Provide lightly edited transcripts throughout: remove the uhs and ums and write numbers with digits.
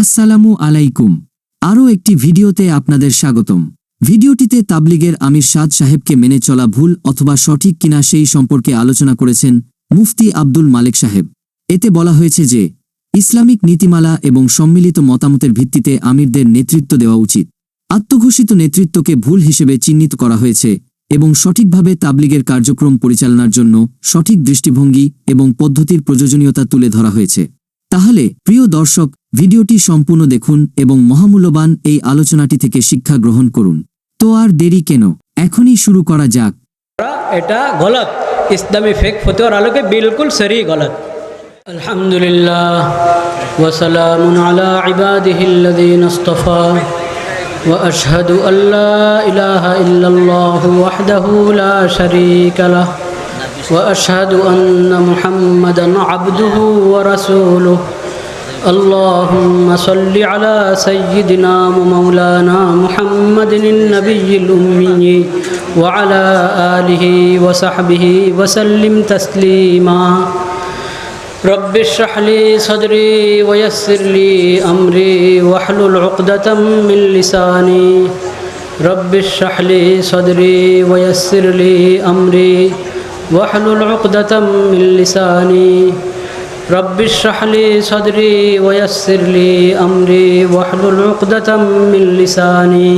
আসসালামু আলাইকুম। আরও একটি ভিডিওতে আপনাদের স্বাগতম। ভিডিওটিতে তাবলিগের আমির সাদ সাহেবকে মেনে চলা ভুল অথবা সঠিক কিনা সেই সম্পর্কে আলোচনা করেছেন মুফতি আব্দুল মালেক সাহেব। এতে বলা হয়েছে যে ইসলামিক নীতিমালা এবং সম্মিলিত মতামতের ভিত্তিতে আমিরদের নেতৃত্ব দেওয়া উচিত। আত্মঘোষিত নেতৃত্বকে ভুল হিসেবে চিহ্নিত করা হয়েছে এবং সঠিকভাবে তাবলিগের কার্যক্রম পরিচালনার জন্য সঠিক দৃষ্টিভঙ্গি এবং পদ্ধতির প্রয়োজনীয়তা তুলে ধরা হয়েছে। তাহলে প্রিয় দর্শক, ভিডিওটি সম্পূর্ণ দেখুন এবং মহামূল্যবান এই আলোচনাটি থেকে শিক্ষা গ্রহণ করুন। তো আর দেরি কেন, এখনই শুরু করা যাক। এটা গলত, ইসলামী ফেক ফতোয়ার আলোকে বিলকুল সরি গলত। আলহামদুলিল্লাহ ওয়া সালামুন আলা ইবাদিহিল্লাযীনা ইসতাফা ওয়া আশহাদু আল্লা ইলাহা ইল্লাল্লাহু ওয়াহদাহু লা শারীকা লাহ ওয়া আশহাদু আন্না মুহাম্মাদান আবদুহু ওয়া রাসূলুহু। আল্লাহুম্মা সাল্লি আলা সাইয়্যিদিনা ওয়া মাওলানা মুহাম্মাদিন নাবিয়্যিল উম্মি ওয়া আলা আলিহি ওয়া সাহবিহি ওয়া সাল্লিম তাসলিমা। রব্বি ইশরাহ লি সাদরি ওয়া ইয়াসসির লি আমরি ওয়াহলুল উকদাতাম মিন লিসানি। রব্বি ইশরাহ লি সাদরি ওয়া ইয়াসসির লি আমরি ওয়াহলুল উকদাতাম মিন লিসানি। রব্বি ইশরাহ লি সাদরি ওয়া ইয়াসসির লি আমরি ওয়াহলুল উকদাতাম মিন লিসানি।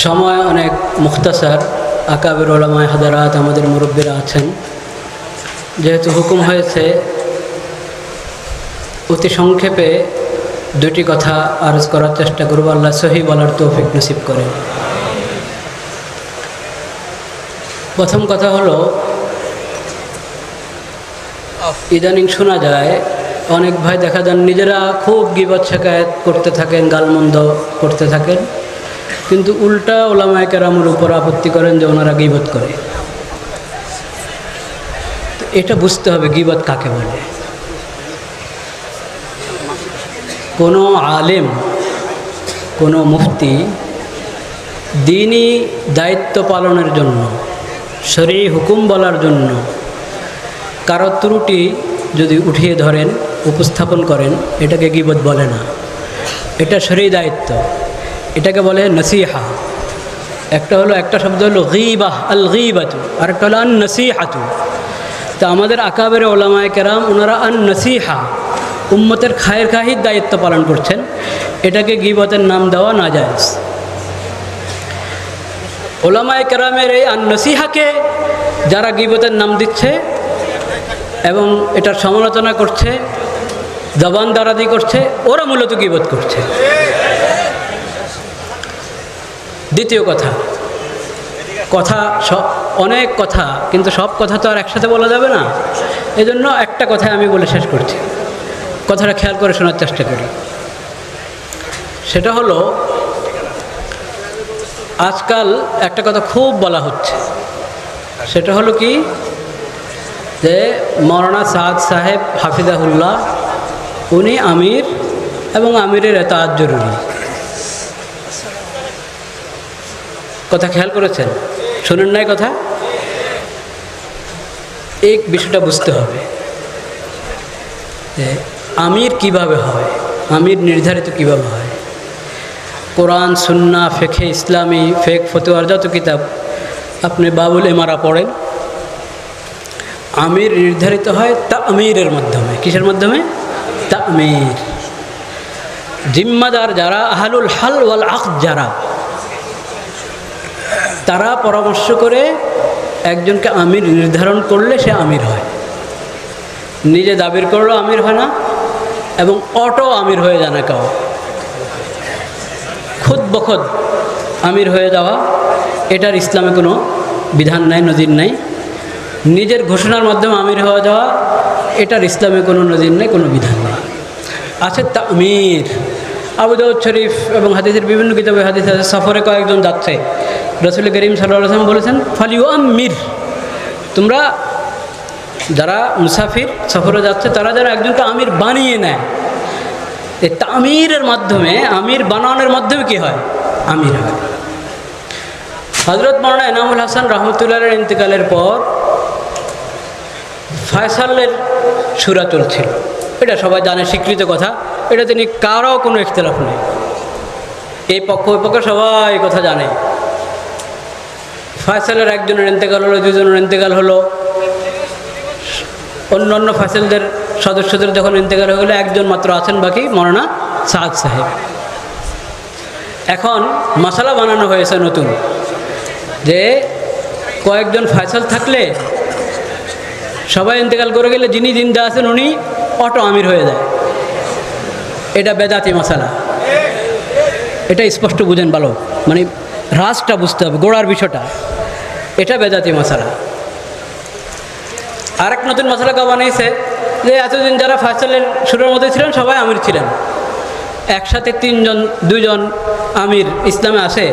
সময় অনেক মুখতাসার, আকাবির উলামায়ে হাদারাত আমাদের মুরব্বিরা আছেন। যেহেতু হুকুম হয়েছে অতি সংক্ষেপে দুটি কথা আরজ করার চেষ্টা করব, আল্লাহ সহি বলার তৌফিক নসিব করেন। প্রথম কথা হলো, ইদানিং শোনা যায় অনেক ভাই দেখা যান নিজেরা খুব গীবত শিকায়াত করতে থাকেন, গালমন্দ করতে থাকেন, কিন্তু উল্টা উলামায়ে কেরামের উপর আপত্তি করেন যে ওনারা গীবত করে। এটা বুঝতে হবে গীবত কাকে বলে। কোনো আলেম, কোনো মুফতি দ্বীনি দায়িত্ব পালনের জন্য, শরঈ হুকুম বলার জন্য কারো ত্রুটি যদি উঠিয়ে ধরেন, উপস্থাপন করেন, এটাকে গীবত বলে না। এটা শরঈ দায়িত্ব, এটাকে বলে নসিহা। একটা শব্দ হলো গীবাহ, আল গীবাতু, আর একটা হলো আন নসিহাতু। তা আমাদের আকাবের ওলামায়ে কেরাম ওনারা আন নসিহা, উম্মতের খায়ের খাহির দায়িত্ব পালন করছেন। এটাকে গীবতের নাম দেওয়া নাজায়েজ। ওলামায়ে কেরামের এই আন নসিহাকে যারা গীবতের নাম দিচ্ছে এবং এটার সমালোচনা করছে, জবান দারাদি করছে, ওরা মূলত গীবত করছে। দ্বিতীয় কথা, অনেক কথা, কিন্তু সব কথা তো আর একসাথে বলা যাবে না। এজন্য একটা কথাই আমি বলে শেষ করছি, কথাটা খেয়াল করে শোনার চেষ্টা করি। সেটা হলো, আজকাল একটা কথা খুব বলা হচ্ছে, সেটা হলো কি, যে মৌলানা সাদ সাহেব হাফিজাহুল্লাহ উনি আমির এবং আমিরের এতাআত জরুরি। কথা খেয়াল করেছেন? শোনেন নাই কথা? এই বিষয়টা বুঝতে হবে যে আমির কিভাবে হয়, আমির নির্ধারিত কিভাবে হয়। কোরআন, সুন্নাহ, ফিকহে ইসলামী, ফেক ফতোয়ার যত কিতাব আপনি বাবুল ইমারা পড়েন, আমির নির্ধারিত হয় তামিরের মাধ্যমে। কিসের মাধ্যমে? তামির। জিম্মাদার যারা, আহলুল হাল ওয়াল আকদ যারা, তারা পরামর্শ করে একজনকে আমির নির্ধারণ করলে সে আমির হয়। নিজে দাবির করলেও আমির হয় না, এবং অটো আমির হয়ে যায় না কেউ। খুদ বখুদ আমির হয়ে যাওয়া, এটার ইসলামে কোনো বিধান নাই, নজির নাই। নিজের ঘোষণার মাধ্যমে আমির হয়ে যাওয়া, এটার ইসলামে কোনো নজির নেই, কোনো বিধান নেই। আছে তামির। আবু দাউদ শরীফ এবং হাদিসের বিভিন্ন কিতাবে হাদিস আছে, সফরে কয়েকজন যাচ্ছে, রাসূল করিম সাল্লাল্লাহু আলাইহি ওয়াসাল্লাম বলেছেন ফালিউ আমির, তোমরা যারা মুসাফির সফরে যাচ্ছে তারা যারা একজনকে আমির বানিয়ে নেয়। এই তামিরের মাধ্যমে, আমির বানানোর মাধ্যমে কি হয়? আমির হয়। হযরত মাওলানা এনামুল হাসান রহমতুল্লাহর ইন্তেকালের পর ফয়সালের সূরা চলছিল, এটা সবাই জানে, স্বীকৃত কথা, এটা তিনি কারও কোনো ইখতিলাফ নেই, এই পক্ষ ওই পক্ষ সবাই কথা জানে। ফয়সালের একজনের ইন্তেকাল হলো, দুজনের ইন্তেকাল হলো, অন্য অন্য ফয়সালদের সদস্যদের যখন ইন্তেকাল হয়ে গেলো, একজন মাত্র আছেন বাকি, মৌলানা সাদ সাহেব। এখন মশালা বানানো হয়েছে নতুন, যে কয়েকজন ফয়সাল থাকলে সবাই ইন্তেকাল করে গেলে যিনি জিন্দা আছেন উনি অটো আমির হয়ে যায়। এটা বেদাতি মশালা, এটা স্পষ্ট বুঝেন ভালো, মানে রাজটা বুঝতে হবে, গোড়ার বিষয়টা, এটা বেদাতি মশালা। আরেক নতুন মশালা কা বানিয়েছে যে এতদিন যারা ফয়সালের শুরুর মধ্যে ছিলেন সবাই আমির ছিলেন, একসাথে দুজন আমির ইসলামে আসে,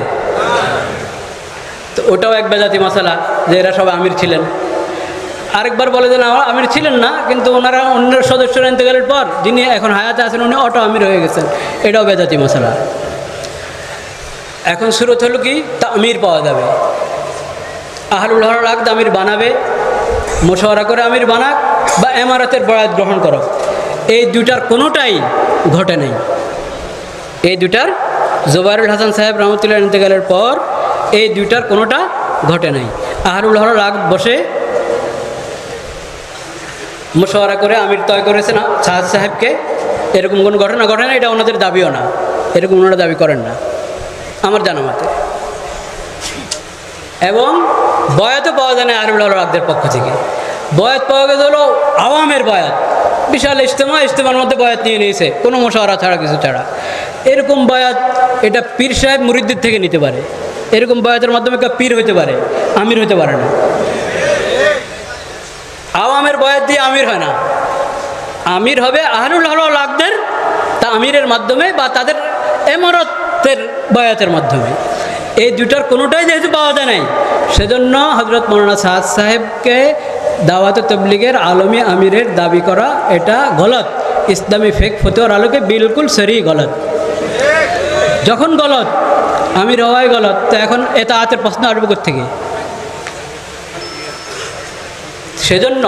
তো ওটাও এক বেদাতি মশালা যে এরা সবাই আমির ছিলেন। আরেকবার বলে যে না, আমির ছিলেন না, কিন্তু ওনারা অন্য সদস্যরা ইন্তেকালের পর যিনি এখন হায়াতে আছেন উনি অটো আমির হয়ে গেছেন, এটাও বেদাতি মশালা। এখন শুরু হলো কি, তা আমির পাওয়া যাবে, আহলুল হক আমির বানাবে, মশওয়ারা করে আমির বানাক বা এমারতের বয়াত গ্রহণ করো, এই দুটার কোনোটাই ঘটে নেই। এই দুটার জুবাইরুল হাসান সাহেব রহমতুল্লাহ ইন্তেকালের পর এই দুটার কোনোটা ঘটে নাই। আহলুল হক বসে মশওয়ারা করে আমির তয় করেছেন সাদ সাহেবকে, এরকম কোনো ঘটনা ঘটে না, এটা ওনাদের দাবিও না, এরকম ওনারা দাবি করেন না আমার জানা মতে। এবং বয়াতও পাওয়া যায় না আহলুল হকদের পক্ষ থেকে, বয়াত পাওয়া গেছে হলো আওয়ামের বয়াত, বিশাল ইজতেমার মধ্যে বয়াত নিয়ে নিয়েছে, কোনো মশওয়ারা ছাড়া কিছু ছাড়া। এরকম বয়াত এটা পীর সাহেব মুরিদদের থেকে নিতে পারে, এরকম বয়াতের মাধ্যমে কেউ পীর হতে পারে, আমির হতে পারে না। আওয়ামের বয়াত দিয়ে আমির হয় না, আমির হবে আহলুল হকদের তা আমিরের মাধ্যমে বা তাদের এমারতের বয়াতের মাধ্যমে। এই দুটার কোনোটাই যেহেতু পাওয়া যায় নাই, সেজন্য হযরত মৌলানা সাদ সাহেবকে দাওয়াত তবলিগের আলমী আমিরের দাবি করা এটা গলত, ইসলামী ফেক ফতোয়ার আলোকে বিলকুল সরি গলত। যখন গলত, আমির হওয়াই গলত, তো এখন এতাআতের প্রশ্ন আসবে কোত্থেকে? সেজন্য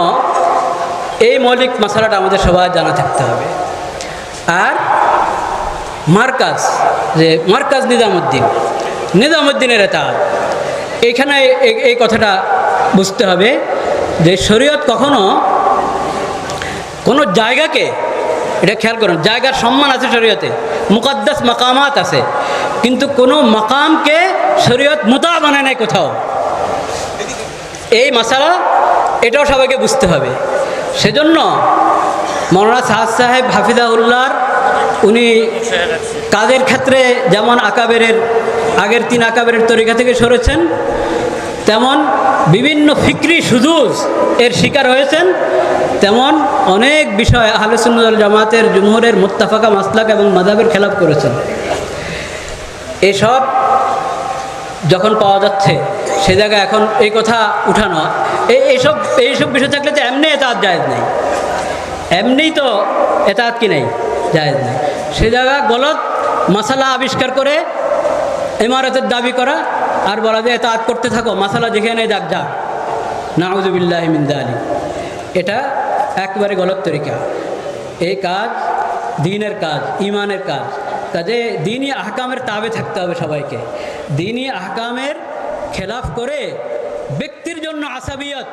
এই মৌলিক মশালাটা আমাদের সবাই জানা থাকতে হবে। আর মার্কাজ, যে মার্কাজ নিজামুদ্দিনের এতাআত, এখানে এই কথাটা বুঝতে হবে যে শরীয়ত কখনো কোনো জায়গাকে, এটা খেয়াল করুন, জায়গার সম্মান আছে শরীয়তে, মুকদ্দাস মাকামাত আছে, কিন্তু কোনো মাকামকে শরীয়ত মুতা বানায় নাই কোথাও। এই মাসালা এটাও সবাইকে বুঝতে হবে। সেজন্য মৌলানা সাদ সাহেব হাফিজাহুল্লাহর উনি কাজের ক্ষেত্রে যেমন আগের 3 আকাবেরের তরিকা থেকে সরেছেন, তেমন বিভিন্ন ফিকরি সুজুজ এর শিকার হয়েছেন, তেমন অনেক বিষয় আহলে সুন্নাত ওয়াল জামাতের জুমহুরের মুত্তাফাকা মাসলাক এবং মাযহাবের খেলাফ করেছেন। এসব যখন পাওয়া যাচ্ছে সে জায়গায় এখন এই কথা উঠানো, এইসব বিষয় থাকলে তো এমনি এতাআত জায়েজ নেই, এমনিই তো এতাআত কি নেই, জায়েজ নেই। সে জায়গায় গলত মাসালা আবিষ্কার করে ইমারতের দাবি করা আর বলা যে এতাআত করতে থাকো, মাসালা যেখানে যাক যাক, নাউযুবিল্লাহি মিন যালিক, এটা একবারে গলত তরিকা। এই কাজ দ্বীনের কাজ, ইমানের কাজ, কাজে দ্বীনি আহকামের তাবে থাকতে হবে সবাইকে। দ্বীনি আহকামের খেলাফ করে ব্যক্তির জন্য আসাবিয়ত,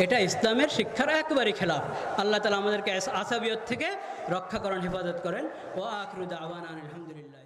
এটা ইসলামের শিক্ষার একবারই খেলাফ। আল্লাহ তাআলা আমাদেরকে আসাবিয়ত থেকে রক্ষা করেন, হেফাজত করেন। ওয়া আখিরু দাওয়ানা আলহামদুলিল্লাহ।